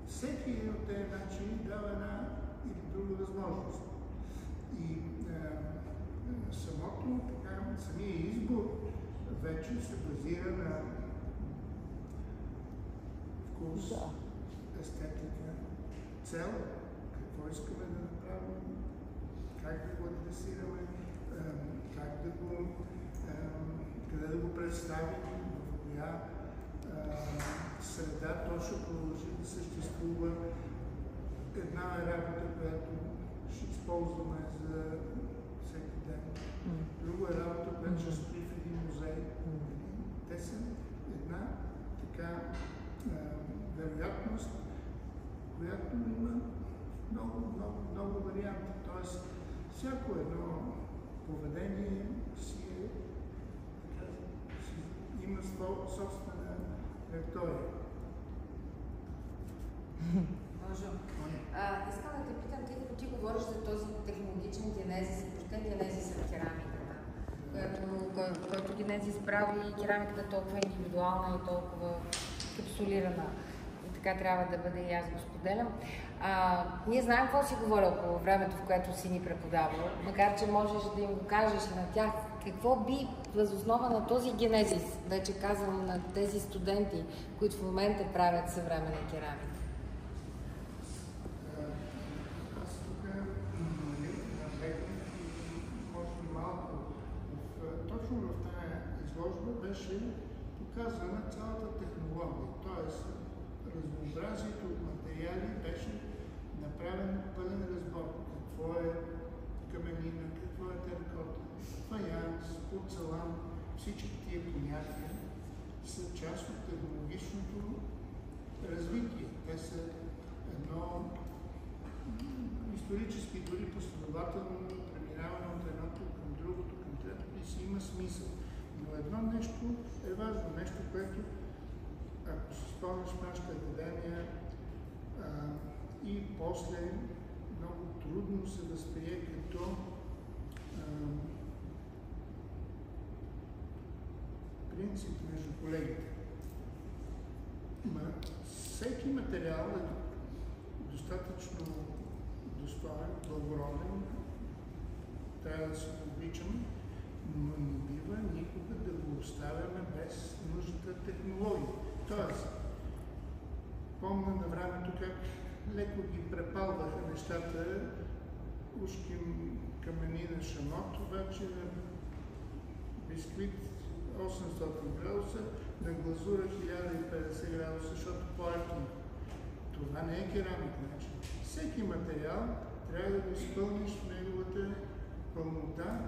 Всеки един от тези начини дава една или друга възможност. И самия избор вече се базира на вкус, естетика, цел, какво искаме да направим, как да го адресираме, къде да го представим, в коя среда то ще продължи да съществува. Една е работа, която ще използваме за всеки ден. Друга е работа, която ще стои в един музей. Те са една така вероятност, която има много варианти. Тоест, всяко едно поведение има собствена траектория. Може. Искам да те питам, тъй като ти говориш за този технологичен генезис, простен генезис на керамиката, който генезис прави керамиката толкова индивидуална и толкова капсулирана. И така трябва да бъде и аз го споделям. Ние знаем какво си говорил по времето, в което си ни преподавал, макар че можеш да им го кажеш и на тях. Какво би възоснова на този генезис, вече казвам на тези студенти, които в момента правят съвременна керамика? Аз тук наблегнах и може би малко. Точно в тази изложба беше показана цялата технология, т.е. разнообразието от материали беше направен пълен разбор. Какво е каменина, какво е теракота, фаянс, порцелан, всички тия понятия са част от технологичното развитие. Те са едно исторически, дори последователно преминаване от едното към другото, към третото и си има смисъл. Но едно нещо е важно, нещо, което, ако се спомняш в нашата академия, и после много трудно се възприе като принцип между колегите. Всеки материал е достатъчно достоен, благороден, трябва да се обичаме, но не бива никога да го оставяме без нужната технология. Тоест, помня на времето как леко ги препалваха нещата, ушки каменина шамот, обаче на бисквит 800 градуса, на глазура 1050 градуса, защото по-ефтино. Това не е керамик начин. Всеки материал трябва да го изпълниш в неговата пълнота.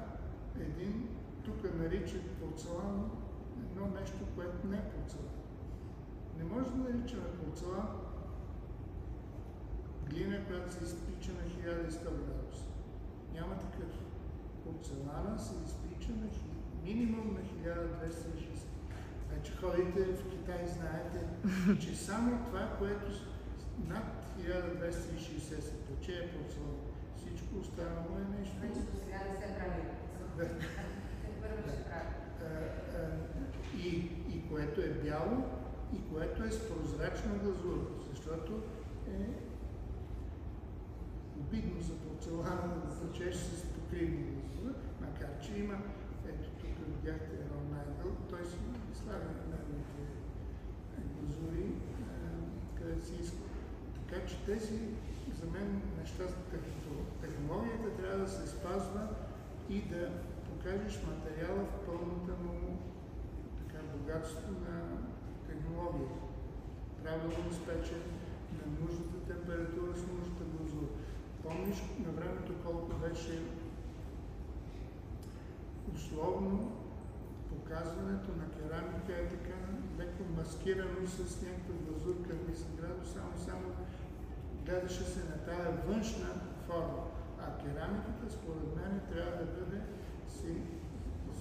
Един, тук наричат порцелан едно нещо, което не е порцелан. Не може да наричаме порцелан глина, която се изпича на 1100 градуса. Няма такъв. Порцелана се изпича на минимум на 1260. Вече ходите в Китай, знаете, че само това, което над 1260 се пече е порцелан. Всичко останало е нещо. Вече до сега не се прави. Първо ще прави. И което е бяло, и което е с прозрачна глазура, защото е обидно за порцелана да зачеш с покривна глазура, макар че има, ето тук видяхте едно найдъл, той си слага неговите глазури, където си иска. Така че тези, за мен, неща, като технологията трябва да се спазва и да покажеш материала в пълната му богатство на технология. Правилно изпечен на нужната температура с нужната глазура. Помниш на времето колко беше условно показването на керамика е така леко маскирано с някаква глазурка 10 градуса, само гледаше се на тая външна форма. А керамиката, според мен, трябва да бъде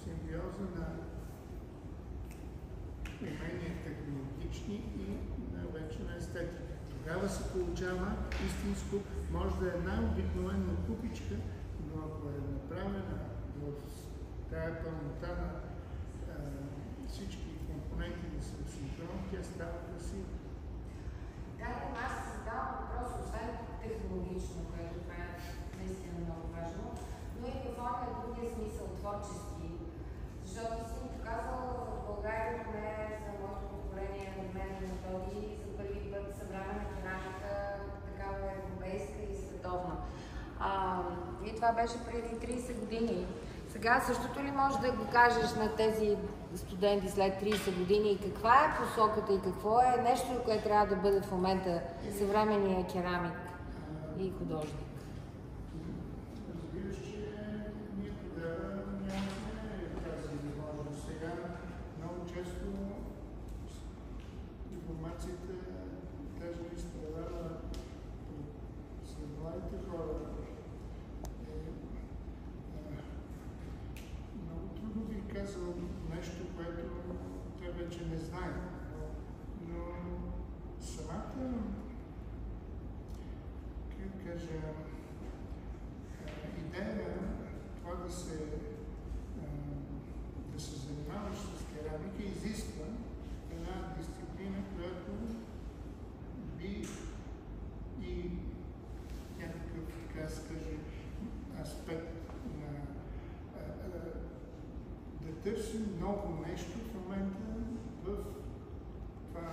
симбиоза на умения технологични и вече на естетика. Тогава се получава истинско, може да е най-обикновена купичка, но ако е направена в тая пълнота на всички компоненти на синхрон, тя става красива. Да, аз задавам въпрос, освен технологично, което това е наистина много важно, но и в оня другия смисъл, творчески. Защото си ми показал в България, поне за моето поколение, на мен и методи, за първи път съвременна керамика, такава европейска и световна. И това беше преди 30 години. Сега същото ли можеш да го кажеш на тези студенти след 30 години и каква е посоката и какво е нещо, което трябва да бъде в момента съвременния керамик и художник? Разбираш, че ние тогава нямаме тази възможност. Сега много често информацията даже изпреварва сред младите хора. Много трудно би казал нещо, което те вече не знаят. Но самата, как кажа, идея това да се занимаваш с керамика изисква една дисциплина, която би и някакъв, така се каже, аспект на да търси много нещо в момента в това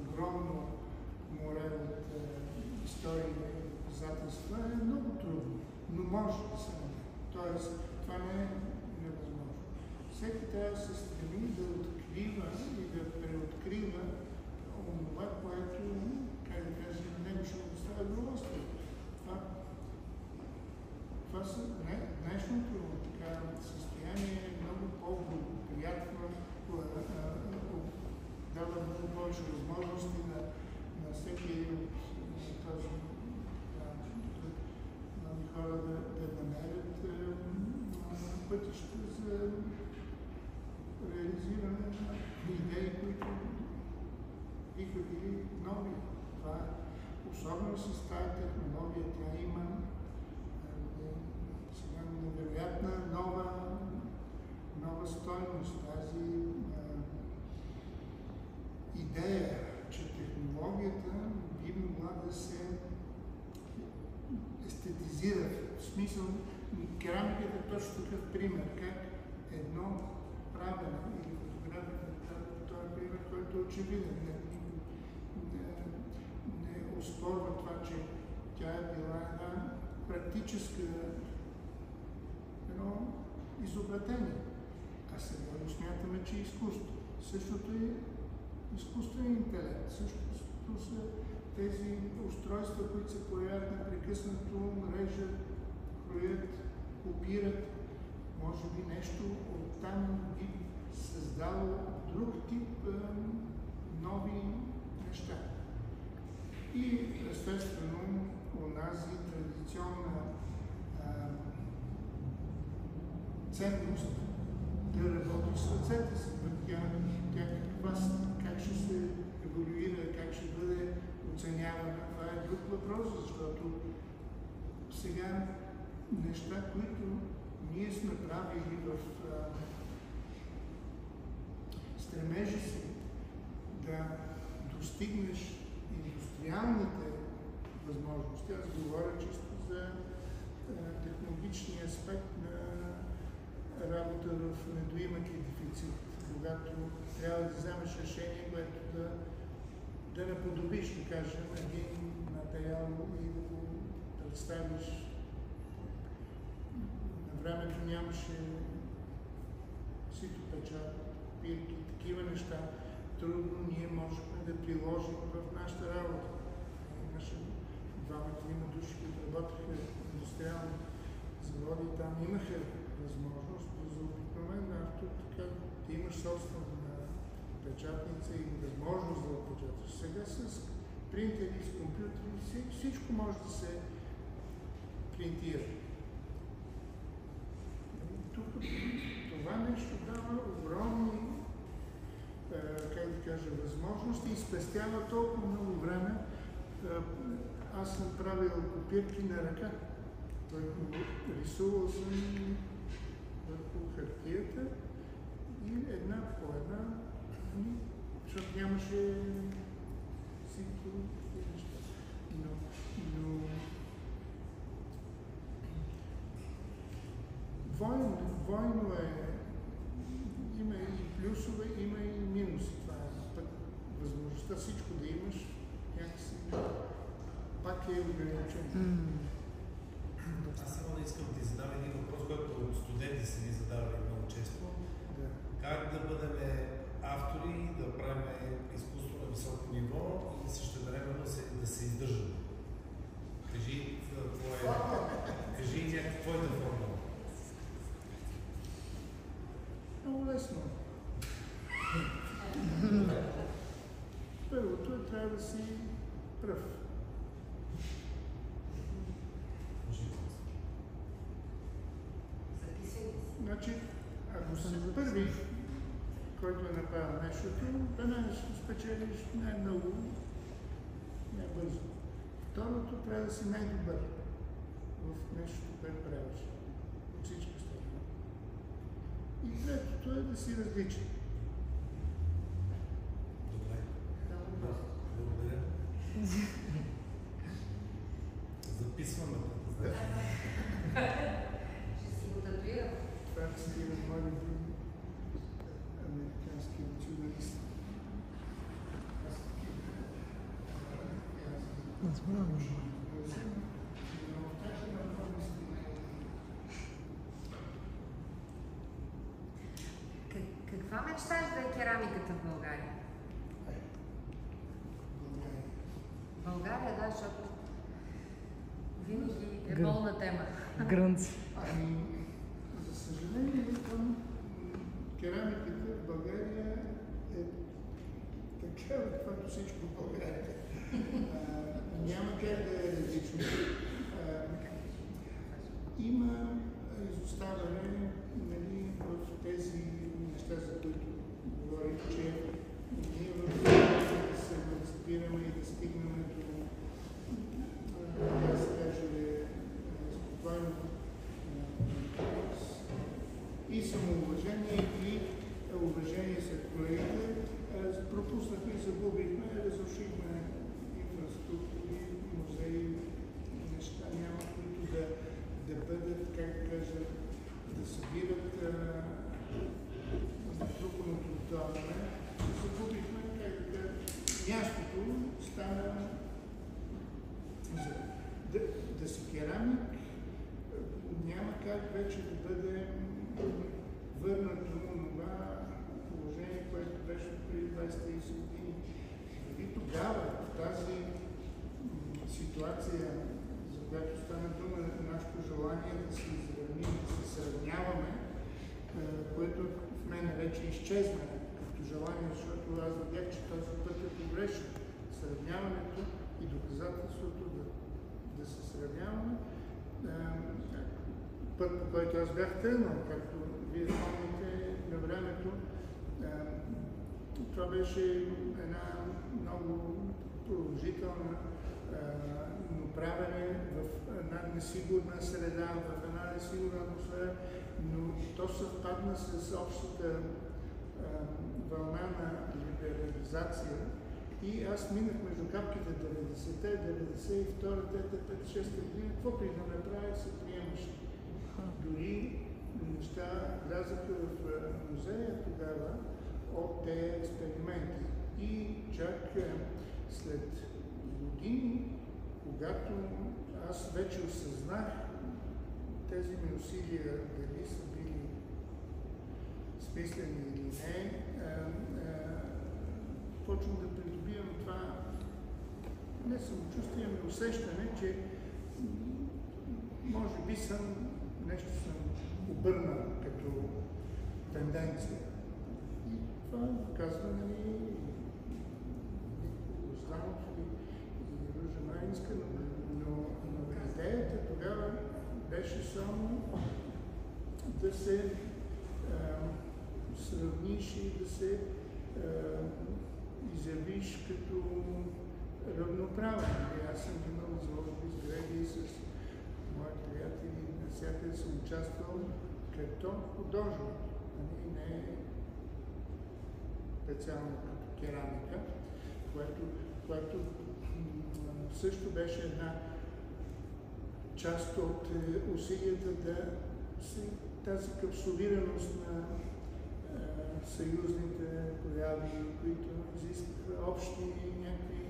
огромно море от истории и доказателства е много трудно, но може да се намери. Тоест, това не е невъзможно. Всеки трябва да се стреми да открива и да преоткрива това, което, как да кажем, него ще го доставя удоволствие. Това са днешното така състояние е много по-благоприятно, дава много повече възможности на всеки един от този нови хора да намерят пътища за реализиране на идеи, които биха били нови. Това е особено с тази технология. Тя има сега невероятна нова стойност. Тази идея, че технологията би могла да се естетизира. В смисъл, керамиката е точно такъв пример, как едно правене или фотографията, това е пример, който е очевиден. Не оспорва това, че тя е била една практическа едно изобретение. А сега го смятаме, че е изкуство. Същото е изкуствен интелект. Същото са тези устройства, които се появяват непрекъснато, режат, кроят, копират. Може би нещо оттам би създало друг тип нови неща. И естествено, онази традиционна ценност да работи с ръцете си. Как ще се еволюира, как ще бъде оценявана, това е друг въпрос, защото сега неща, които ние сме правили в стремежи си да достигнеш индустриалните възможности. Аз говоря чисто за технологичния аспект на работа в недоимък и дефицит, когато трябва да вземеш решение, което да наподобиш, да кажем, един материал и да го представиш. На времето нямаше ситопечат, пирки, такива неща. Трудно ние можехме да приложим в нашата работа. Имаше двама-трима души, които работеха в индустриални заводи, там имаха възможност за обикновен автор, така да имаш собствена печатница и възможност да отпечаташ. Сега с принтери, с компютри, всичко може да се принтира. Тук това нещо дава огромни, как да кажа, възможности и спестява толкова много време. Аз съм правил копирки на ръка. Рисувал съм върху хартията и една по една, защото нямаше всичко неща. Но двойно има и плюсове, има и минуси. Това е пък възможността всичко да имаш, някакси пак е ограничено. Аз само да искам да ти задам един въпрос, който студенти са ни задавали много често. Да. Как да бъдем автори, да правим изкуство на високо ниво и същевременно да се издържаме? Кажи твоята формула. Много лесно. Първото е трябва да си пръв. Значи, ако си първи, който е направил нещото, веднага ще спечелиш най-много, най-бързо. Второто трябва да си най-добър в нещото, което правиш. От всички страни. И третото е да си различен. Добре. Благодаря. Записваме. Ще си го татуирам. Това е цитиран мой любим американски националист. Каква мечтаеш да е керамиката в България? България, да, защото винаги е болна тема. Грънци. За съжаление, керамиката в България е такава, каквато всичко в България. Няма как да е различно. Има изоставане, нали, в тези неща, за които говорих, че ние в България да се еманципираме и да стигнем до, да се каже, спокойно и самоуважение и уважение сред колегите. Пропуснахме и загубихме, разрушихме инфраструктури, музеи, неща няма, които да бъдат, как да кажа, да събират натрупаното от това време. Загубихме, как да кажа, мястото стана да си керамик, няма как вече да бъде върнато това положение, което беше преди 20-30 години. И тогава, в тази ситуация, за която стана дума, нашето желание да се изравним, да се сравняваме, което в мен вече изчезна като желание, защото аз видях, че този път е погрешен. Сравняването и доказателството да се сравняваме. Път, по който аз бях тръгнал, както вие помните на времето, това беше една много продължителна, но правене в една несигурна среда, в една несигурна атмосфера, но то съвпадна с общата вълна на либерализация. И аз минах между капките 90-те, 92-та, 3-та, 5-6-та година, каквото и да направя, се приемаше. Дори неща влязаха в музея тогава от тези експерименти. И чак след години, когато аз вече осъзнах тези ми усилия, дали са били смислени или не, почвам да придобивам това не самочувствие, ами усещане, че може би нещо съм обърнал като тенденция. И това казва, нали, Грозданов и Ружа Маринска, но идеята тогава беше само да се сравниш и да се изявиш като равноправен. Аз съм имал изложби с Греги, с мои приятели, навсякъде съм участвал като художник, не специално като керамика, което също беше една част от усилията да тази капсулираност на съюзните прояви, които изискват общи някакви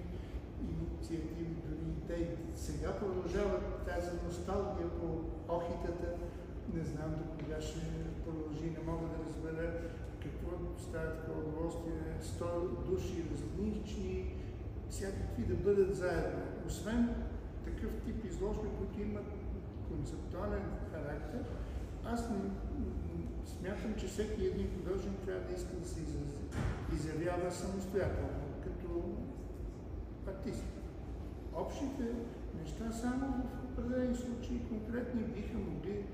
инициативи, дори идеи. Сега продължават тази носталгия по охитата. Не знам до кога ще продължи, не мога да разбера какво става такова удоволствие. 100 души различни, всякакви да бъдат заедно. Освен такъв тип изложби, които имат концептуален характер, аз смятам, че всеки един художник трябва да иска да се изявява самостоятелно, като артист. Общите неща само в определени случаи конкретни биха могли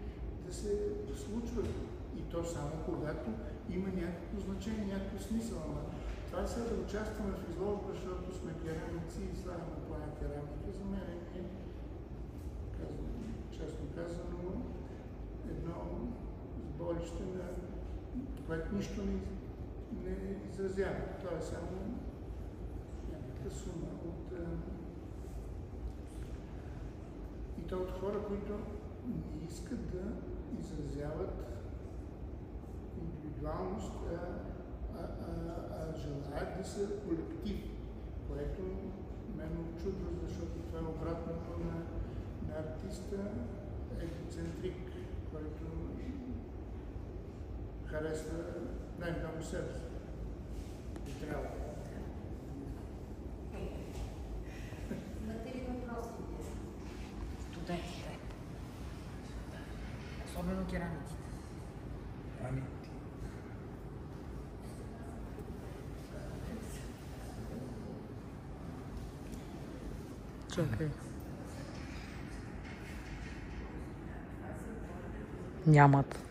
да се случват. И то само когато има някакво значение, някакво смисъл. Това сега да участваме в изложба, защото сме керамици и слагаме плана керамика, за мен е, честно казано, едно сборище, на което нищо не изразява. Това е само някаква сума от... И то от хора, които не искат да изразяват индивидуалност, а желаят да са колектив, което мен очудва, защото това е обратното на артиста, егоцентрик, който харесва най-много себе си. И трябва. Имате ли въпроси? Студентите. Особено керамиците. Ами, Чакай. Нямат.